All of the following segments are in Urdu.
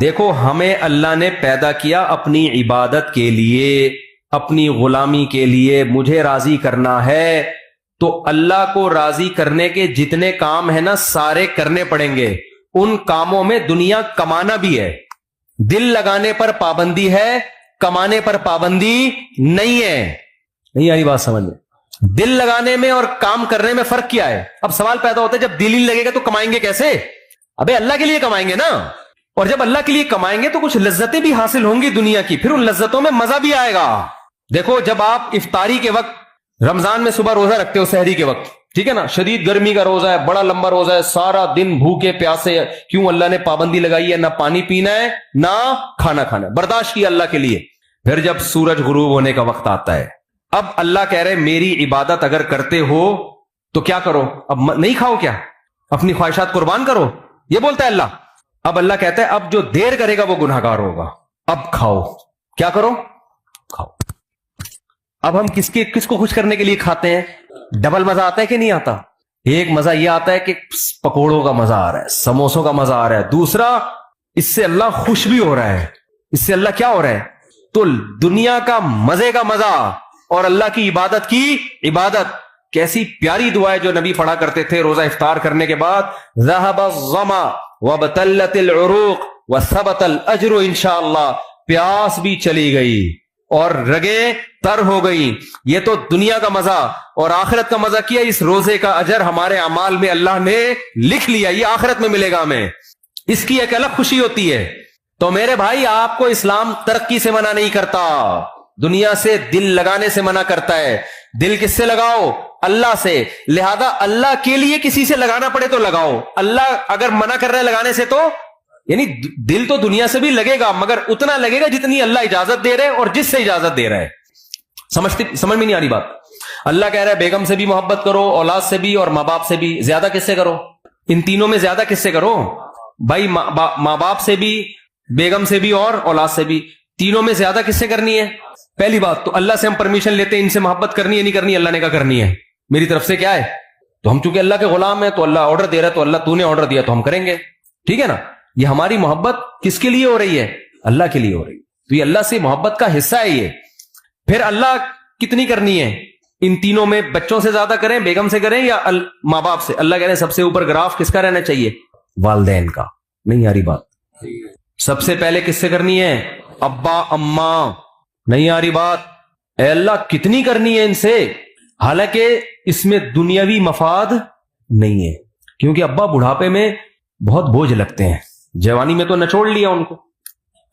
دیکھو ہمیں اللہ نے پیدا کیا اپنی عبادت کے لیے، اپنی غلامی کے لیے، مجھے راضی کرنا ہے، تو اللہ کو راضی کرنے کے جتنے کام ہیں نا سارے کرنے پڑیں گے۔ ان کاموں میں دنیا کمانا بھی ہے، دل لگانے پر پابندی ہے، کمانے پر پابندی نہیں ہے۔ نہیں آئی بات سمجھ میں؟ دل لگانے میں اور کام کرنے میں فرق کیا ہے؟ اب سوال پیدا ہوتا ہے جب دل ہی لگے گا تو کمائیں گے کیسے؟ ابے اللہ کے لیے کمائیں گے نا، اور جب اللہ کے لیے کمائیں گے تو کچھ لذتیں بھی حاصل ہوں گی دنیا کی، پھر ان لذتوں میں مزہ بھی آئے گا۔ دیکھو جب آپ افطاری کے وقت رمضان میں صبح روزہ رکھتے ہو سحری کے وقت، ٹھیک ہے نا، شدید گرمی کا روزہ ہے، بڑا لمبا روزہ ہے، سارا دن بھوکے پیاسے، کیوں اللہ نے پابندی لگائی ہے، نہ پانی پینا ہے نہ کھانا کھانا ہے، برداشت کیا اللہ کے لیے۔ پھر جب سورج غروب ہونے کا وقت آتا ہے، اب اللہ کہہ رہے میری عبادت اگر کرتے ہو تو کیا کرو؟ اب نہیں کھاؤ کیا؟ اپنی خواہشات قربان کرو، یہ بولتا ہے اللہ۔ اب اللہ کہتا ہے اب جو دیر کرے گا وہ گناہگار ہوگا، اب کھاؤ، کیا کرو؟ کھاؤ۔ اب ہم کس کو خوش کرنے کے لیے کھاتے ہیں؟ ڈبل مزہ آتا ہے کہ نہیں آتا؟ ایک مزہ یہ آتا ہے کہ پکوڑوں کا مزہ آ رہا ہے، سموسوں کا مزہ آ رہا ہے، دوسرا اس سے اللہ خوش بھی ہو رہا ہے، اس سے اللہ کیا ہو رہا ہے؟ تو دنیا کا مزے کا مزہ اور اللہ کی عبادت کی عبادت۔ کیسی پیاری دعا ہے جو نبی پڑھا کرتے تھے روزہ افطار کرنے کے بعد، ذهب الظما وابتلت العروق وثبت الاجر انشاءاللہ، پیاس بھی چلی گئی اور رگیں تر ہو گئی۔ یہ تو دنیا کا مزہ، اور آخرت کا مزہ کیا؟ اس روزے کا اجر ہمارے اعمال میں اللہ نے لکھ لیا، یہ آخرت میں ملے گا ہمیں، اس کی ایک الگ خوشی ہوتی ہے۔ تو میرے بھائی آپ کو اسلام ترقی سے منع نہیں کرتا، دنیا سے دل لگانے سے منع کرتا ہے۔ دل کس سے لگاؤ؟ اللہ سے، لہذا اللہ کے لیے کسی سے لگانا پڑے تو لگاؤ۔ اللہ اگر منع کر رہا ہے لگانے سے تو یعنی دل تو دنیا سے بھی لگے گا مگر اتنا لگے گا جتنی اللہ اجازت دے رہے اور جس سے اجازت دے رہا ہے۔ سمجھ میں نہیں آ رہی بات؟ اللہ کہہ رہا ہے بیگم سے بھی محبت کرو، اولاد سے بھی اور ماں باپ سے بھی۔ زیادہ کس سے کرو؟ ان تینوں میں زیادہ کس سے کرو بھائی؟ ماں باپ سے بھی، بیگم سے بھی اور اولاد سے بھی۔ تینوں میں زیادہ کس سے کرنی ہے؟ پہلی بات تو اللہ سے ہم پرمیشن لیتے ہیں ان سے محبت کرنی ہے نہیں کرنی، اللہ نے کہا کرنی ہے، میری طرف سے کیا ہے؟ تو ہم چونکہ اللہ کے غلام ہیں تو اللہ آرڈر دے رہا ہے تو اللہ تو نے آرڈر دیا تو ہم کریں گے، ٹھیک ہے نا۔ یہ ہماری محبت کس کے لیے ہو رہی ہے؟ اللہ کے لیے ہو رہی ہے، تو یہ اللہ سے محبت کا حصہ ہے یہ۔ پھر اللہ کتنی کرنی ہے؟ ان تینوں میں بچوں سے زیادہ کریں، بیگم سے کریں یا ماں باپ سے؟ اللہ کہہ رہے ہیں سب سے اوپر گراف کس کا رہنا چاہیے؟ والدین کا۔ نہیں آ رہی بات؟ سب سے پہلے کس سے کرنی ہے؟ ابا اماں۔ نہیں آ رہی بات؟ اے اللہ کتنی کرنی ہے ان سے، حالانکہ اس میں دنیاوی مفاد نہیں ہے، کیونکہ ابا بڑھاپے میں بہت بوجھ لگتے ہیں، جوانی میں تو نچوڑ لیا ان کو،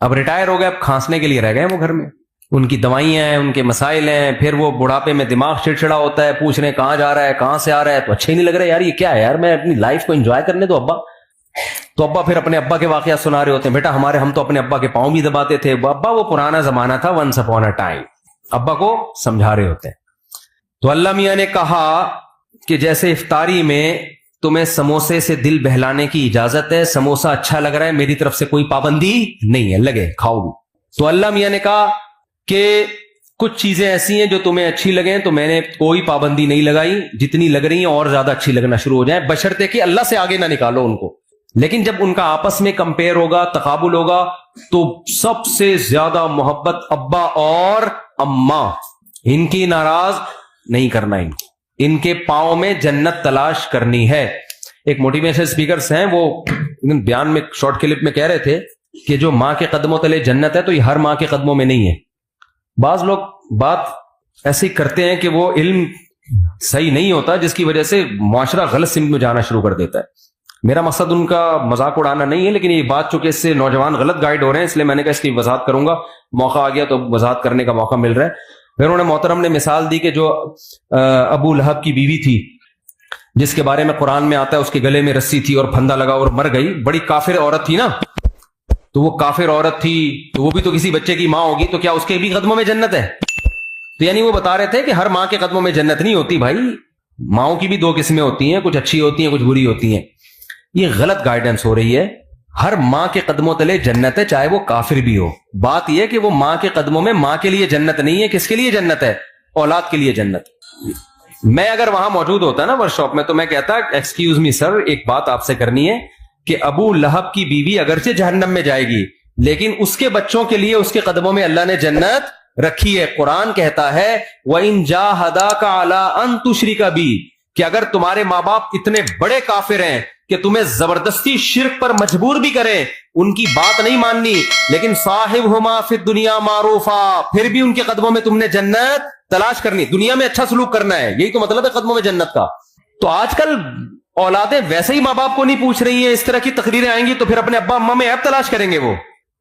اب ریٹائر ہو گئے، اب کھانسنے کے لیے رہ گئے وہ گھر میں، ان کی دوائیاں ہیں، ان کے مسائل ہیں، پھر وہ بڑھاپے میں دماغ چڑچڑا ہوتا ہے، پوچھ رہے ہیں کہاں جا رہا ہے، کہاں سے آ رہا ہے، تو اچھا ہی نہیں لگ رہا یار، یہ کیا ہے یار، میں اپنی لائف کو انجوائے کرنے دو ابا۔ تو ابا پھر اپنے ابا کے واقعات سنا رہے ہوتے ہیں، بیٹا ہم تو اپنے ابا کے پاؤں بھی دباتے تھے، ابا وہ پرانا زمانہ تھا، ونس اپون اے ٹائم، ابا کو سمجھا رہے ہوتے ہیں۔ تو اللہ میاں نے کہا کہ جیسے افطاری میں تمہیں سموسے سے دل بہلانے کی اجازت ہے، سموسا اچھا لگ رہا ہے، میری طرف سے کوئی پابندی نہیں ہے، لگے کھاؤ بھی۔ تو اللہ میاں نے کہا کہ کچھ چیزیں ایسی ہیں جو تمہیں اچھی لگیں تو میں نے کوئی پابندی نہیں لگائی، جتنی لگ رہی ہیں اور زیادہ اچھی لگنا شروع ہو جائیں، بشرطے کہ اللہ سے آگے نہ نکالو ان کو۔ لیکن جب ان کا آپس میں کمپیئر ہوگا، تقابل ہوگا، تو سب سے زیادہ محبت ابا اور اماں، ان کی ناراض نہیں کرنا، ان کے پاؤں میں جنت تلاش کرنی ہے۔ ایک موٹیویشن اسپیکرز ہیں، وہ بیان میں شارٹ کلپ میں کہہ رہے تھے کہ جو ماں کے قدموں تلے جنت ہے تو یہ ہر ماں کے قدموں میں نہیں ہے۔ بعض لوگ بات ایسی کرتے ہیں کہ وہ علم صحیح نہیں ہوتا، جس کی وجہ سے معاشرہ غلط سمت میں جانا شروع کر دیتا ہے۔ میرا مقصد ان کا مذاق اڑانا نہیں ہے، لیکن یہ بات چونکہ اس سے نوجوان غلط گائیڈ ہو رہے ہیں، اس لیے میں نے کہا اس کی وضاحت کروں گا، موقع آ گیا تو وضاحت کرنے کا موقع مل رہا ہے۔ پھر انہوں نے محترم نے مثال دی کہ جو ابو لہب کی بیوی تھی، جس کے بارے میں قرآن میں آتا ہے اس کے گلے میں رسی تھی اور پھندا لگا اور مر گئی، بڑی کافر عورت تھی نا، تو وہ کافر عورت تھی تو وہ بھی تو کسی بچے کی ماں ہوگی، تو کیا اس کے بھی قدموں میں جنت ہے؟ تو یعنی وہ بتا رہے تھے کہ ہر ماں کے قدموں میں جنت نہیں ہوتی بھائی، ماؤں کی بھی دو قسمیں ہوتی ہیں، کچھ اچھی ہوتی ہیں کچھ بری ہوتی ہیں۔ یہ غلط گائیڈنس ہو رہی ہے، ہر ماں کے قدموں تلے جنت ہے، چاہے وہ کافر بھی ہو۔ بات یہ کہ وہ ماں کے قدموں میں ماں کے لیے جنت نہیں ہے، کس کے لیے جنت ہے؟ اولاد کے لیے جنت۔ میں اگر وہاں موجود ہوتا نا ورک شاپ میں تو میں کہتا ایکسکیوز می سر، ایک بات آپ سے کرنی ہے، کہ ابو لہب کی بیوی اگرچہ جہنم میں جائے گی لیکن اس کے بچوں کے لیے اس کے قدموں میں اللہ نے جنت رکھی ہے. قرآن کہتا ہے وَإِن جَاهَدَاكَ عَلَىٰ أَن تُشْرِكَ بِي, کہ اگر تمہارے ماں باپ اتنے بڑے کافر ہیں کہ تمہیں زبردستی شرک پر مجبور بھی کریں, ان کی بات نہیں ماننی, لیکن صاحبہما فی الدنیا معروفا, پھر بھی ان کے قدموں میں تم نے جنت تلاش کرنی, دنیا میں اچھا سلوک کرنا ہے, یہی تو مطلب ہے قدموں میں جنت کا. تو آج کل اولادیں ویسے ہی ماں باپ کو نہیں پوچھ رہی ہیں, اس طرح کی تقریریں آئیں گی تو پھر اپنے ابا اماں میں عیب تلاش کریں گے. وہ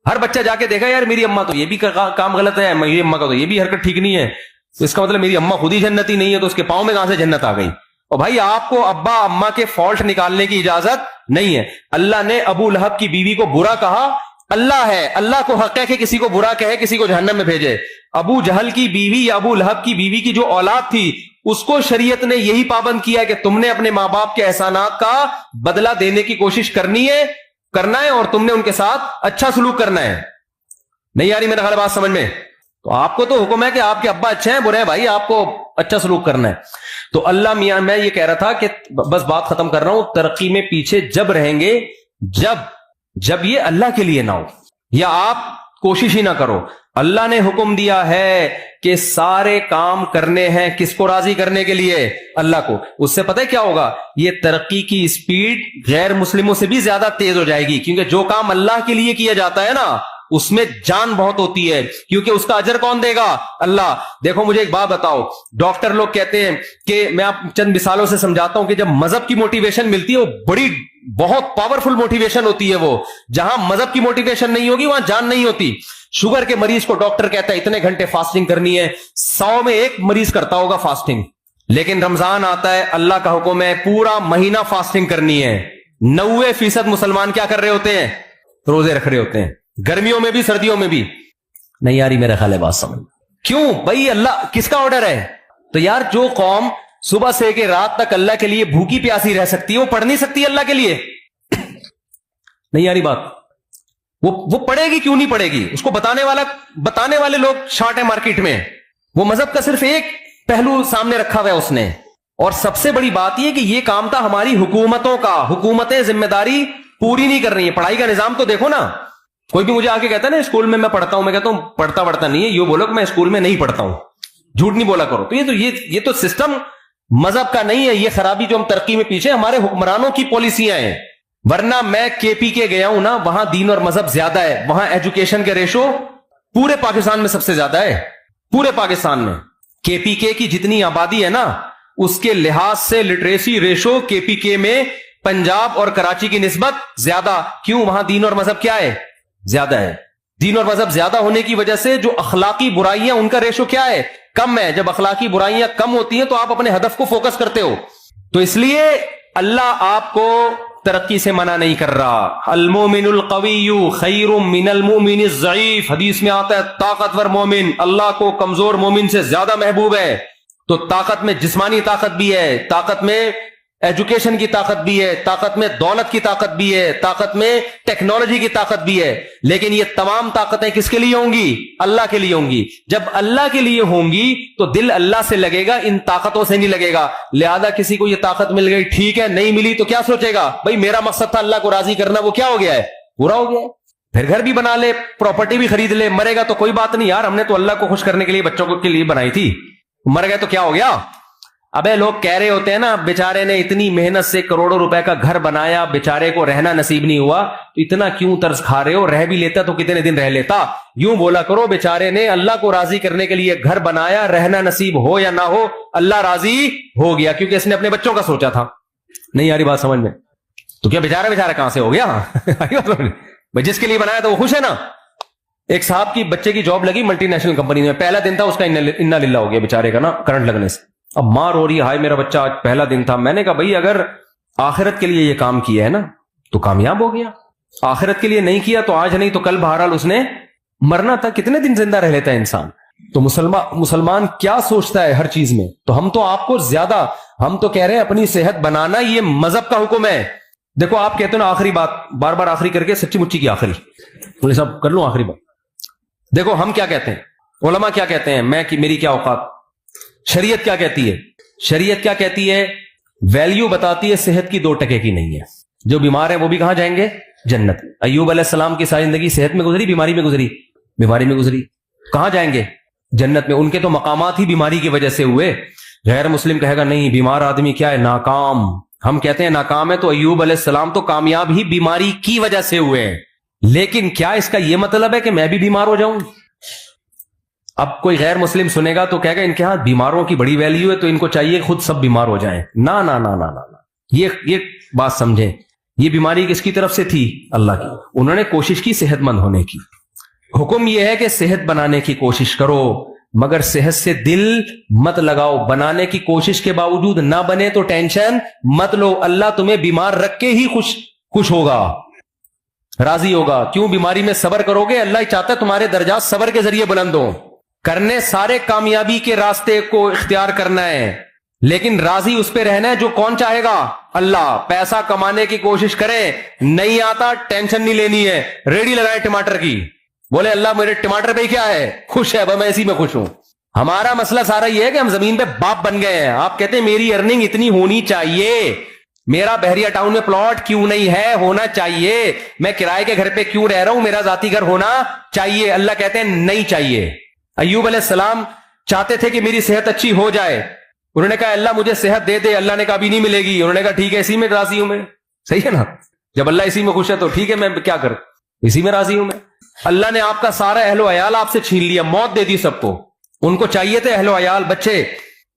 ہر بچہ جا کے دیکھا یار میری اماں تو یہ بھی کام غلط ہے, میری اماں کا تو یہ بھی حرکت ٹھیک نہیں ہے, تو اس کا مطلب میری اماں خود ہی جنتی نہیں ہے, تو اس کے پاؤں میں کہاں سے جنت آ گئی. اور بھائی آپ کو ابا اماں کے فالٹ نکالنے کی اجازت نہیں ہے. اللہ نے ابو لہب کی بیوی کو برا کہا, اللہ ہے, اللہ کو حق ہے کہ کسی کو برا کہے, کسی کو جہنم میں بھیجے. ابو جہل کی بیوی یا ابو لہب کی بیوی کی جو اولاد تھی اس کو شریعت نے یہی پابند کیا کہ تم نے اپنے ماں باپ کے احسانات کا بدلہ دینے کی کوشش کرنا ہے اور تم نے ان کے ساتھ اچھا سلوک کرنا ہے. نہیں آ رہی میرا خیال بات سمجھ میں؟ تو آپ کو تو حکم ہے کہ آپ کے ابا اچھے ہیں برے ہیں, بھائی آپ کو اچھا سلوک کرنا ہے. تو اللہ میاں, میں یہ کہہ رہا تھا کہ بس بات ختم کر رہا ہوں, ترقی میں پیچھے جب رہیں گے جب یہ اللہ کے لیے نہ ہو یا آپ کوشش ہی نہ کرو. اللہ نے حکم دیا ہے کہ سارے کام کرنے ہیں کس کو راضی کرنے کے لیے؟ اللہ کو. اس سے پتہ ہے کیا ہوگا, یہ ترقی کی سپیڈ غیر مسلموں سے بھی زیادہ تیز ہو جائے گی, کیونکہ جو کام اللہ کے لیے کیا جاتا ہے نا اس میں جان بہت ہوتی ہے, کیونکہ اس کا اجر کون دے گا؟ اللہ. دیکھو مجھے ایک بات بتاؤ, ڈاکٹر لوگ کہتے ہیں کہ, میں آپ چند مثالوں سے سمجھاتا ہوں کہ جب مذہب کی موٹیویشن ملتی ہے وہ بڑی بہت پاورفل موٹیویشن ہوتی ہے. وہ جہاں مذہب کی موٹیویشن نہیں ہوگی وہاں جان نہیں ہوتی. شوگر کے مریض کو ڈاکٹر کہتا ہے اتنے گھنٹے فاسٹنگ کرنی ہے, 100 میں 1 مریض کرتا ہوگا فاسٹنگ, لیکن رمضان آتا ہے, اللہ کا حکم ہے پورا مہینہ فاسٹنگ کرنی ہے. 90% مسلمان کیا کر رہے ہوتے ہیں؟ روزے رکھ رہے ہوتے ہیں, گرمیوں میں بھی سردیوں میں بھی. نہیں یاری میرا خیال ہے بات سمجھ. کیوں بھائی؟ اللہ کس کا آرڈر ہے؟ تو یار جو قوم صبح سے کہ رات تک اللہ کے لیے بھوکی پیاسی رہ سکتی ہے وہ پڑھ نہیں سکتی اللہ کے لیے؟ نہیں یاری بات. وہ پڑھے گی کیوں نہیں پڑھے گی؟ اس کو بتانے والے لوگ شارٹ ہے مارکیٹ میں. وہ مذہب کا صرف ایک پہلو سامنے رکھا ہوا ہے اس نے. اور سب سے بڑی بات یہ کہ یہ کام تھا ہماری حکومتوں کا, حکومتیں ذمہ داری پوری نہیں کر رہی ہیں. پڑھائی کا نظام تو دیکھو نا. کوئی بھی مجھے آ کے کہتا ہے نا اسکول میں پڑھتا ہوں, میں کہتا ہوں پڑھتا نہیں ہے, یہ بولو کہ میں اسکول میں نہیں پڑھتا ہوں, جھوٹ نہیں بولا کرو. تو یہ تو سسٹم مذہب کا نہیں ہے. یہ خرابی جو ہم ترقی میں پیچھے, ہمارے حکمرانوں کی پالیسیاں ہیں. ورنہ میں کے پی کے گیا ہوں نا, وہاں دین اور مذہب زیادہ ہے, وہاں ایجوکیشن کے ریشو پورے پاکستان میں سب سے زیادہ ہے. پورے پاکستان میں کے پی کے کی جتنی آبادی ہے نا اس کے لحاظ سے لٹریسی ریشو کے پی کے میں پنجاب اور کراچی کی نسبت زیادہ. کیوں؟ وہاں دین اور مذہب کیا ہے؟ زیادہ ہے. دین اور مذہب زیادہ ہونے کی وجہ سے جو اخلاقی برائیاں ان کا ریشو کیا ہے؟ کم ہے. جب اخلاقی برائیاں کم ہوتی ہیں تو آپ اپنے ہدف کو فوکس کرتے ہو. تو اس لیے اللہ آپ کو ترقی سے منع نہیں کر رہا. المومن القوی خیر من المومن الضعیف, حدیث میں آتا ہے طاقتور مومن اللہ کو کمزور مومن سے زیادہ محبوب ہے. تو طاقت میں جسمانی طاقت بھی ہے, طاقت میں ایجوکیشن کی طاقت بھی ہے, طاقت میں دولت کی طاقت بھی ہے, طاقت میں ٹیکنالوجی کی طاقت بھی ہے. لیکن یہ تمام طاقتیں کس کے لیے ہوں گی؟ اللہ کے لیے ہوں گی. جب اللہ کے لیے ہوں گی تو دل اللہ سے لگے گا, ان طاقتوں سے نہیں لگے گا. لہذا کسی کو یہ طاقت مل گئی ٹھیک ہے, نہیں ملی تو کیا سوچے گا؟ بھائی میرا مقصد تھا اللہ کو راضی کرنا, وہ کیا ہو گیا ہے؟ پورا ہو گیا ہے. پھر گھر بھی بنا لے, پراپرٹی بھی خرید لے, مرے گا تو کوئی بات نہیں یار, ہم نے تو اللہ کو خوش کرنے کے لیے بچوں کے لیے بنائی تھی. مر گئے تو کیا ہو گیا؟ ابے لوگ کہہ رہے ہوتے ہیں نا بیچارے نے اتنی محنت سے کروڑوں روپے کا گھر بنایا, بیچارے کو رہنا نصیب نہیں ہوا, تو اتنا کیوں طرز کھا رہے ہو؟ رہ بھی لیتا تو کتنے دن رہ لیتا. یوں بولا کرو بیچارے نے اللہ کو راضی کرنے کے لیے گھر بنایا, رہنا نصیب ہو یا نہ ہو اللہ راضی ہو گیا, کیونکہ اس نے اپنے بچوں کا سوچا تھا. نہیں آ رہی بات سمجھ میں؟ تو کیا بیچارہ کہاں سے ہو گیا؟ بھائی جس کے لیے بنایا تو وہ خوش ہے نا. ایک صاحب کی بچے کی جاب لگی ملٹی نیشنل کمپنی میں, پہلا دن تھا اس کا انا للہ ہو گیا بیچارے کا نا کرنٹ لگنے سے. اب ماں رو رہی ہے, ہائے میرا بچہ آج پہلا دن تھا. میں نے کہا بھائی اگر آخرت کے لیے یہ کام کیا ہے نا تو کامیاب ہو گیا, آخرت کے لیے نہیں کیا تو آج نہیں تو کل بہرحال اس نے مرنا تھا. کتنے دن زندہ رہ لیتا ہے انسان. تو مسلمان کیا سوچتا ہے ہر چیز میں. تو ہم تو آپ کو زیادہ, ہم تو کہہ رہے ہیں اپنی صحت بنانا یہ مذہب کا حکم ہے. دیکھو آپ کہتے ہیں نا آخری بات, بار بار آخری کر کے سچی مچی کی آخری, بولے صاحب کر لوں آخری بات. دیکھو ہم کیا کہتے ہیں, علماء کیا کہتے ہیں, میری کیا اوقات. شریعت کیا کہتی ہے؟ شریعت کیا کہتی ہے؟ ویلیو بتاتی ہے صحت کی 2% کی نہیں ہے. جو بیمار ہیں وہ بھی کہاں جائیں گے؟ جنت. ایوب علیہ السلام کی ساری زندگی صحت میں گزری، بیماری میں گزری؟ بیماری میں گزری. کہاں جائیں گے؟ جنت میں. ان کے تو مقامات ہی بیماری کی وجہ سے ہوئے. غیر مسلم کہے گا نہیں بیمار آدمی کیا ہے؟ ناکام. ہم کہتے ہیں ناکام ہے، تو ایوب علیہ السلام تو کامیاب ہی بیماری کی وجہ سے ہوئے ہیں. لیکن کیا اس کا یہ مطلب ہے کہ میں بھی بیمار ہو جاؤں؟ اب کوئی غیر مسلم سنے گا تو کہے گا ان کے ہاں بیماروں کی بڑی ویلیو ہے تو ان کو چاہیے خود سب بیمار ہو جائیں. نا نا نا نا نا, یہ بات سمجھیں. یہ بیماری کس کی طرف سے تھی؟ اللہ کی. انہوں نے کوشش کی صحت مند ہونے کی. حکم یہ ہے کہ صحت بنانے کی کوشش کرو، مگر صحت سے دل مت لگاؤ. بنانے کی کوشش کے باوجود نہ بنے تو ٹینشن مت لو. اللہ تمہیں بیمار رکھ کے ہی خوش ہوگا، راضی ہوگا. کیوں؟ بیماری میں صبر کرو گے. اللہ چاہتا ہے تمہارے درجات صبر کے ذریعے بلند ہوں. کرنے سارے کامیابی کے راستے کو اختیار کرنا ہے، لیکن راضی اس پہ رہنا ہے جو کون چاہے گا؟ اللہ. پیسہ کمانے کی کوشش کریں، نہیں آتا ٹینشن نہیں لینی ہے. ریڈی لگائے ٹماٹر کی، بولے اللہ میرے ٹماٹر پہ کیا ہے؟ خوش ہے، میں اسی میں خوش ہوں. ہمارا مسئلہ سارا یہ ہے کہ ہم زمین پہ باپ بن گئے ہیں. آپ کہتے ہیں میری ارننگ اتنی ہونی چاہیے، میرا بحریہ ٹاؤن میں پلاٹ کیوں نہیں ہے؟ ہونا چاہیے. میں کرائے کے گھر پہ کیوں رہ رہا ہوں؟ میرا ذاتی گھر ہونا چاہیے. اللہ کہتے ہیں نہیں چاہیے. ایوب علیہ السلام چاہتے تھے کہ میری صحت اچھی ہو جائے. انہوں نے کہا اللہ مجھے صحت دے دے. اللہ نے کہا ابھی نہیں ملے گی. انہوں نے کہا ٹھیک ہے اسی میں راضی ہوں میں. صحیح ہے نا؟ جب اللہ اسی میں خوش ہے تو ٹھیک ہے، میں کیا کروں، اسی میں راضی ہوں میں. اللہ نے آپ کا سارا اہل و عیال آپ سے چھین لیا، موت دے دی سب کو. ان کو چاہیے تھے اہل و عیال بچے،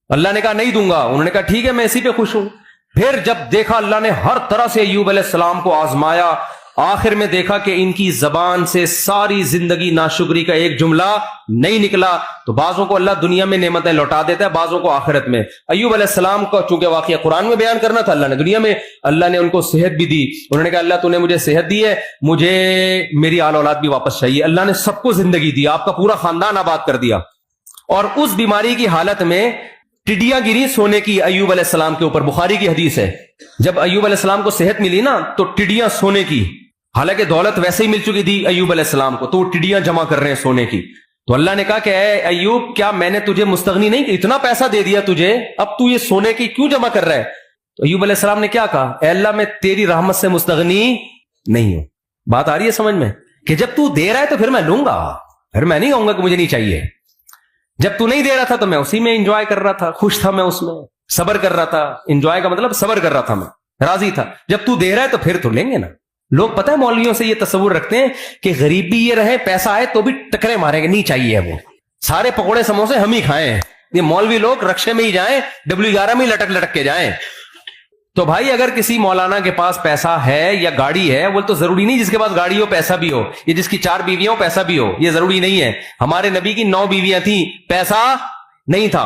اللہ نے کہا نہیں دوں گا. انہوں نے کہا ٹھیک ہے میں اسی پہ خوش ہوں. پھر جب دیکھا اللہ نے ہر طرح سے ایوب علیہ السلام کو آزمایا، آخر میں دیکھا کہ ان کی زبان سے ساری زندگی ناشکری کا ایک جملہ نہیں نکلا. تو بعضوں کو اللہ دنیا میں نعمتیں لوٹا دیتا ہے، بعضوں کو آخرت میں. ایوب علیہ السلام کو چونکہ واقعہ قرآن میں بیان کرنا تھا، اللہ نے دنیا میں اللہ نے ان کو صحت بھی دی. انہوں نے کہا اللہ تو نے مجھے صحت دی ہے، مجھے میری آل اولاد بھی واپس چاہیے. اللہ نے سب کو زندگی دی، آپ کا پورا خاندان آباد کر دیا. اور اس بیماری کی حالت میں ٹڈیاں گری سونے کی ایوب علیہ السلام کے اوپر. بخاری کی حدیث ہے، جب ایوب علیہ السلام کو صحت ملی نا تو ٹڈیاں سونے کی، حالانکہ دولت ویسے ہی مل چکی تھی ایوب علیہ السلام کو، تو وہ ٹڈیاں جمع کر رہے ہیں سونے کی. تو اللہ نے کہا کہ اے ایوب کیا میں نے تجھے مستغنی نہیں، اتنا پیسہ دے دیا تجھے، اب تو یہ سونے کی کیوں جمع کر رہا ہے؟ تو ایوب علیہ السلام نے کیا کہا؟ اے اللہ میں تیری رحمت سے مستغنی نہیں ہوں. بات آ رہی ہے سمجھ میں؟ کہ جب تو دے رہا ہے تو پھر میں لوں گا، پھر میں نہیں کہوں گا کہ مجھے نہیں چاہیے. جب تو نہیں دے رہا تھا تو میں اسی میں انجوائے کر رہا تھا، خوش تھا، میں اس میں صبر کر رہا تھا. انجوائے کا مطلب صبر کر رہا تھا، میں راضی تھا. جب تو دے رہا ہے تو پھر تو لیں گے نا. لوگ پتہ ہے مولویوں سے یہ تصور رکھتے ہیں کہ غریب بھی یہ رہے، پیسہ آئے تو بھی ٹکرے ماریں گے، نہیں چاہیے. وہ سارے پکوڑے سموسے ہم ہی کھائیں ہیں. یہ مولوی لوگ رکشے میں ہی جائیں، W11 میں ہی لٹک لٹک کے جائیں. تو بھائی اگر کسی مولانا کے پاس پیسہ ہے یا گاڑی ہے، وہ تو ضروری نہیں جس کے پاس گاڑی ہو پیسہ بھی ہو، یہ جس کی 4 بیویاں ہو پیسہ بھی ہو، یہ ضروری نہیں ہے. ہمارے نبی کی 9 بیویاں تھیں، پیسہ نہیں تھا.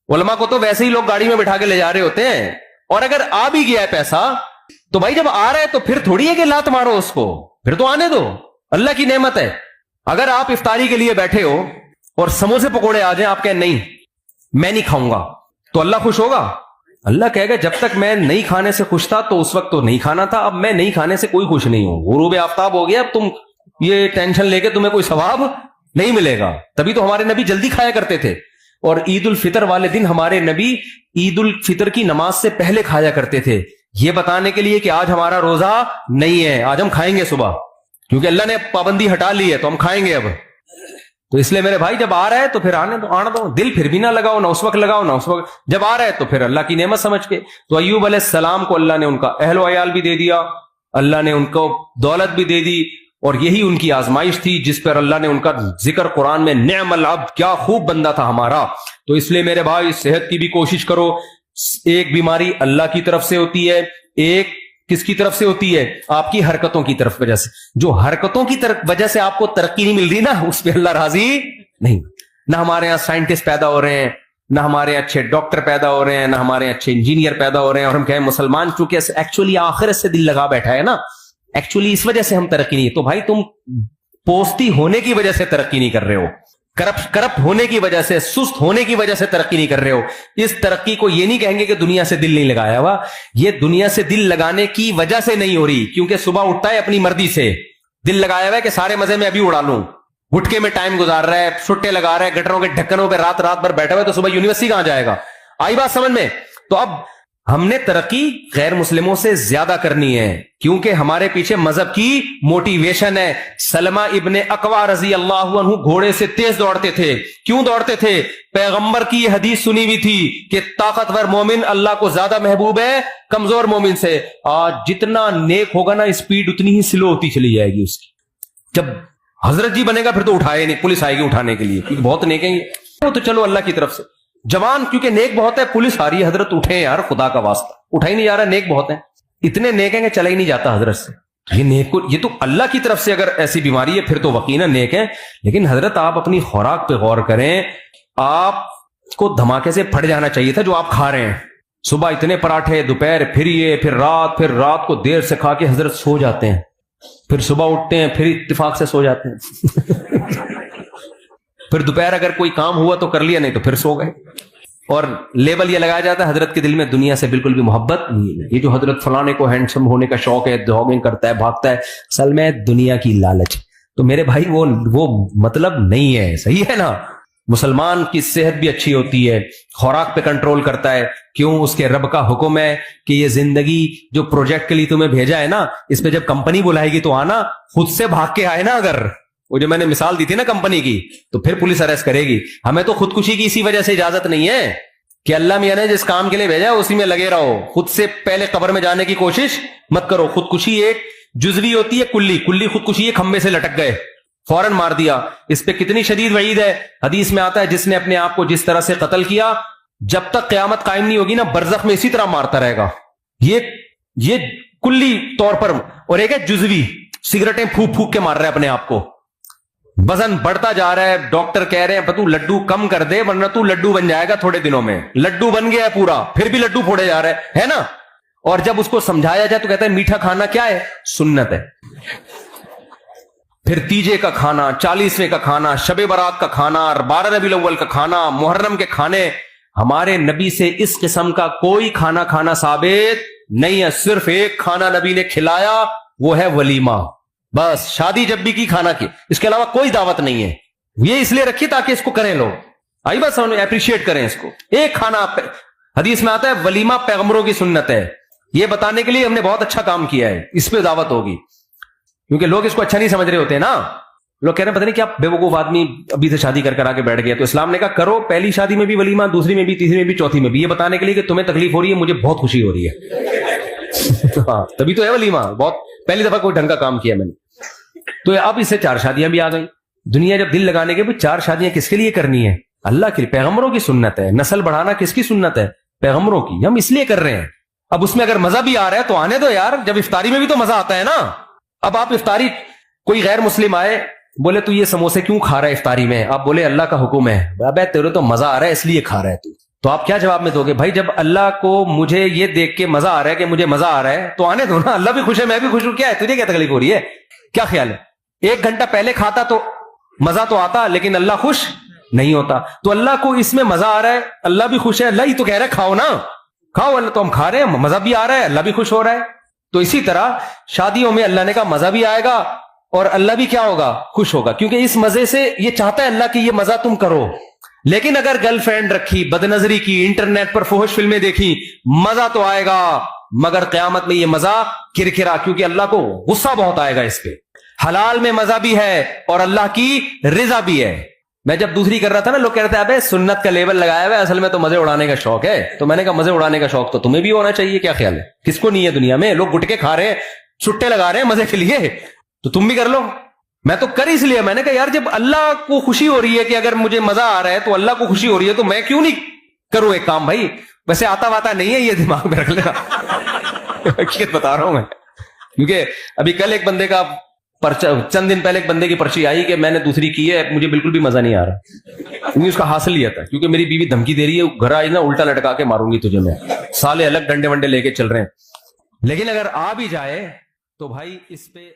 علماء کو تو ویسے ہی لوگ گاڑی میں بٹھا کے لے جا رہے ہوتے ہیں. اور اگر آ بھی گیا ہے پیسہ تو بھائی جب آ رہا ہے تو پھر تھوڑی ہے کہ لات مارو اس کو، پھر تو آنے دو، اللہ کی نعمت ہے. اگر آپ افطاری کے لیے بیٹھے ہو اور سموسے پکوڑے آ جائیں، آپ کہیں نہیں میں نہیں کھاؤں گا، تو اللہ خوش ہوگا؟ اللہ کہے گا جب تک میں نہیں کھانے سے خوش تھا تو اس وقت تو نہیں کھانا تھا، اب میں نہیں کھانے سے کوئی خوش نہیں ہوں. غروب آفتاب ہو گیا، اب تم یہ ٹینشن لے کے تمہیں کوئی ثواب نہیں ملے گا. تبھی تو ہمارے نبی جلدی کھایا کرتے تھے. اور عید الفطر والے دن ہمارے نبی عید الفطر کی نماز سے پہلے کھایا کرتے تھے، یہ بتانے کے لیے کہ آج ہمارا روزہ نہیں ہے، آج ہم کھائیں گے صبح، کیونکہ اللہ نے پابندی ہٹا لی ہے تو ہم کھائیں گے اب. تو اس لیے میرے بھائی جب آ رہا ہے تو پھر آنے دو، دل پھر بھی نہ لگاؤ، نہ اس وقت لگاؤ نہ اس وقت، جب آ رہا ہے تو پھر اللہ کی نعمت سمجھ کے. تو ایوب علیہ السلام کو اللہ نے ان کا اہل و عیال بھی دے دیا، اللہ نے ان کو دولت بھی دے دی، اور یہی ان کی آزمائش تھی جس پر اللہ نے ان کا ذکر قرآن میں نعم العبد، کیا خوب بندہ تھا ہمارا. تو اس لیے میرے بھائی صحت کی بھی کوشش کرو. ایک بیماری اللہ کی طرف سے ہوتی ہے، ایک کس کی طرف سے ہوتی ہے؟ آپ کی حرکتوں کی طرف وجہ سے. جو حرکتوں کی وجہ سے آپ کو ترقی نہیں مل رہی نا، اس پہ اللہ راضی نہیں. نہ ہمارے یہاں سائنٹسٹ پیدا ہو رہے ہیں، نہ ہمارے اچھے ڈاکٹر پیدا ہو رہے ہیں، نہ ہمارے اچھے انجینئر پیدا ہو رہے ہیں، اور ہم کہیں مسلمان چونکہ ایکچولی آخرت سے دل لگا بیٹھا ہے نا، ایکچولی اس وجہ سے ہم ترقی نہیں. تو بھائی تم پوستی ہونے کی وجہ سے ترقی نہیں کر رہے ہو، کرپٹ ہونے کی وجہ سے، سست ہونے کی وجہ سے ترقی نہیں کر رہے ہو. اس ترقی کو یہ نہیں کہیں گے کہ دنیا سے دل نہیں لگایا ہوا، یہ دنیا سے دل لگانے کی وجہ سے نہیں ہو رہی، کیونکہ صبح اٹھتا ہے اپنی مرضی سے، دل لگایا ہوا ہے کہ سارے مزے میں ابھی اڑا لوں، گٹکے میں ٹائم گزار رہا ہے، چھٹے لگا رہا ہے، گٹروں کے ڈھکنوں پہ رات بھر بیٹھا ہوا ہے، تو صبح یونیورسٹی کہاں جائے گا؟ آئی بات سمجھ میں؟ تو اب ہم نے ترقی غیر مسلموں سے زیادہ کرنی ہے کیونکہ ہمارے پیچھے مذہب کی موٹیویشن ہے. سلمہ ابن اکوع رضی اللہ عنہ گھوڑے سے تیز دوڑتے تھے. کیوں دوڑتے تھے؟ پیغمبر کی یہ حدیث سنی ہوئی تھی کہ طاقتور مومن اللہ کو زیادہ محبوب ہے کمزور مومن سے. آج جتنا نیک ہوگا نا اسپیڈ اتنی ہی سلو ہوتی چلی جائے گی اس کی. جب حضرت جی بنے گا پھر تو اٹھائے نہیں, پولیس آئے گی اٹھانے کے لیے کیونکہ بہت نیک ہیں وہ تو چلو اللہ کی طرف سے. جوان کیونکہ نیک بہت ہے, پولیس آ رہی ہے, حضرت اٹھے یار خدا کا واسطہ, اٹھا ہی نہیں جا رہا, نیک بہت ہیں, اتنے نیک ہیں کہ چلا ہی نہیں جاتا حضرت سے. یہ نیک کو, یہ تو اللہ کی طرف سے اگر ایسی بیماری ہے پھر تو یقیناً نیک ہے. لیکن حضرت آپ اپنی خوراک پہ غور کریں, آپ کو دھماکے سے پھٹ جانا چاہیے تھا جو آپ کھا رہے ہیں. صبح اتنے پراٹھے, دوپہر پھر یہ, پھر رات کو دیر سے کھا کے حضرت سو جاتے ہیں, پھر صبح اٹھتے ہیں پھر اتفاق سے سو جاتے ہیں. پھر دوپہر اگر کوئی کام ہوا تو کر لیا, نہیں تو پھر سو گئے. اور لیبل یہ لگایا جاتا ہے حضرت کے دل میں دنیا سے بالکل بھی محبت نہیں ہے. یہ جو حضرت فلانے کو ہینڈسم ہونے کا شوق ہے, جاگنگ کرتا ہے, بھاگتا ہے, اصل میں دنیا کی لالچ. تو میرے بھائی وہ مطلب نہیں ہے. صحیح ہے نا؟ مسلمان کی صحت بھی اچھی ہوتی ہے, خوراک پہ کنٹرول کرتا ہے. کیوں؟ اس کے رب کا حکم ہے کہ یہ زندگی جو پروجیکٹ کے لیے تمہیں بھیجا ہے نا, اس پہ جب کمپنی بلائے گی تو آنا, خود سے بھاگ کے آئے نا. اگر وہ جو میں نے مثال دی تھی نا کمپنی کی, تو پھر پولیس اریسٹ کرے گی. ہمیں تو خودکشی کی اسی وجہ سے اجازت نہیں ہے کہ اللہ میاں نے جس کام کے لیے بھیجا اسی میں لگے رہو. خود سے پہلے قبر میں جانے کی کوشش مت کرو. خودکشی ایک جزوی ہوتی ہے, کلی خودکشی ہے, کھمبے سے لٹک گئے, فوراً مار دیا. اس پہ کتنی شدید وعید ہے. حدیث میں آتا ہے جس نے اپنے آپ کو جس طرح سے قتل کیا, جب تک قیامت قائم نہیں ہوگی نا, برزخ میں اسی طرح مارتا رہے گا. یہ کلی طور پر. اور ایک ہے جزوی, سگریٹیں پھونک پھونک کے مار رہا ہے اپنے آپ کو, وزن بڑھتا جا رہا ہے. ڈاکٹر کہہ رہے ہیں تو لڈو کم کر دے ورنہ تو لڈو بن جائے گا تھوڑے دنوں میں. لڈو بن گیا ہے پورا, پھر بھی لڈو پھوڑے جا رہا ہے نا. اور جب اس کو سمجھایا جائے تو کہتا ہے میٹھا کھانا کیا ہے؟ سنت ہے. پھر تیجے کا کھانا, 40ویں کا کھانا, شب برات کا کھانا, 12 ربیع الاول کا کھانا, محرم کے کھانے. ہمارے نبی سے اس قسم کا کوئی کھانا کھانا ثابت نہیں ہے. صرف ایک کھانا نبی نے کھلایا, وہ ہے ولیمہ. بس شادی جب بھی کی کھانا کی, اس کے علاوہ کوئی دعوت نہیں ہے. یہ اس لیے رکھی تاکہ اس کو کریں لوگ, آئی بس اپریشیٹ کریں اس کو. ایک کھانا حدیث میں آتا ہے ولیمہ پیغمبروں کی سنت ہے. یہ بتانے کے لیے ہم نے بہت اچھا کام کیا ہے, اس پہ دعوت ہوگی. کیونکہ لوگ اس کو اچھا نہیں سمجھ رہے ہوتے نا. لوگ کہہ رہے ہیں پتہ نہیں کیا بے وقوف آدمی ابھی سے شادی کر آ کے بیٹھ گیا. تو اسلام نے کہا کرو, پہلی شادی میں بھی ولیمہ, دوسری میں بھی, تیسری میں بھی, چوتھی میں بھی. یہ بتانے کے لیے کہ تمہیں تکلیف ہو رہی ہے, مجھے بہت خوشی ہو رہی ہے. ہاں تبھی تو ہے ولیمہ. بہت پہلی دفعہ کوئی ڈھنگ کا کام کیا میں نے. تو اب اس سے 4 شادیاں بھی آ گئی. دنیا جب دل لگانے کے 4 شادیاں کس کے لیے کرنی ہے؟ اللہ کے لیے. پیغمبروں کی سنت ہے. نسل بڑھانا کس کی سنت ہے؟ پیغمبروں کی. ہم اس لیے کر رہے ہیں. اب اس میں اگر مزہ بھی آ رہا ہے تو آنے دو یار. جب افطاری میں بھی تو مزہ آتا ہے نا. اب آپ افطاری, کوئی غیر مسلم آئے بولے تو یہ سموسے کیوں کھا رہا ہے افطاری میں؟ آپ بولے اللہ کا حکم ہے. ابے تیرے تو مزہ آ رہا ہے اس لیے کھا رہا ہے تو آپ کیا جواب میں دو گے؟ بھائی جب اللہ کو مجھے یہ دیکھ کے مزہ آ رہا ہے کہ مجھے مزہ آ رہا ہے تو آنے دو نا. اللہ بھی خوش ہے, میں بھی خوش ہوں. کیا ہے تجھے کیا تکلیف ہو رہی ہے؟ کیا خیال ہے؟ 1 گھنٹہ پہلے کھاتا تو مزہ تو آتا, لیکن اللہ خوش نہیں ہوتا. تو اللہ کو اس میں مزہ آ رہا ہے, اللہ بھی خوش ہے. اللہ ہی تو کہہ رہا ہے کھاؤ نا, کھاؤ. اللہ تو ہم کھا رہے ہیں, مزہ بھی آ رہا ہے, اللہ بھی خوش ہو رہا ہے. تو اسی طرح شادیوں میں اللہ نے کہا مزہ بھی آئے گا اور اللہ بھی کیا ہوگا؟ خوش ہوگا. کیونکہ اس مزے سے یہ چاہتا ہے اللہ کہ یہ مزہ تم کرو. لیکن اگر گرل فرینڈ رکھی, بد نظری کی, انٹرنیٹ پر فحش فلمیں دیکھی, مزہ تو آئے گا مگر قیامت میں یہ مزہ کرکرا, کیونکہ اللہ کو غصہ بہت آئے گا اس پہ. حلال میں مزہ بھی ہے اور اللہ کی رضا بھی ہے. میں جب دوسری کر رہا تھا نا, لوگ کہتے ہیں ابے سنت کا لیبل لگایا ہوا ہے, اصل میں تو مزے اڑانے کا شوق ہے. تو میں نے کہا مزے اڑانے کا شوق تو تمہیں بھی ہونا چاہیے. کیا خیال ہے؟ کس کو نہیں ہے دنیا میں؟ لوگ گٹکے کھا رہے ہیں, چھٹے لگا رہے ہیں مزے کے لیے, تو تم بھی کر لو. میں تو کر اس لیے, میں نے کہا یار جب اللہ کو خوشی ہو رہی ہے کہ اگر مجھے مزہ آ رہا ہے تو اللہ کو خوشی ہو رہی ہے, تو میں کیوں نہیں کروں ایک کام. بھائی ویسے آتا واتا نہیں ہے, یہ دماغ میں رکھ لینا. حقیقت بتا رہا ہوں میں. کیونکہ ابھی کل ایک بندے کا چند دن پہلے ایک بندے کی پرچی آئی کہ میں نے دوسری کی ہے, مجھے بالکل بھی مزہ نہیں آ رہا. اس کا حاصل یہ تھا کیونکہ میری بیوی دھمکی دے رہی ہے, گھر آئی نا الٹا لٹکا کے ماروں گی تجھے. میں سالے الگ ڈنڈے ونڈے لے کے چل رہے ہیں. لیکن اگر آ بھی جائے تو بھائی اس پہ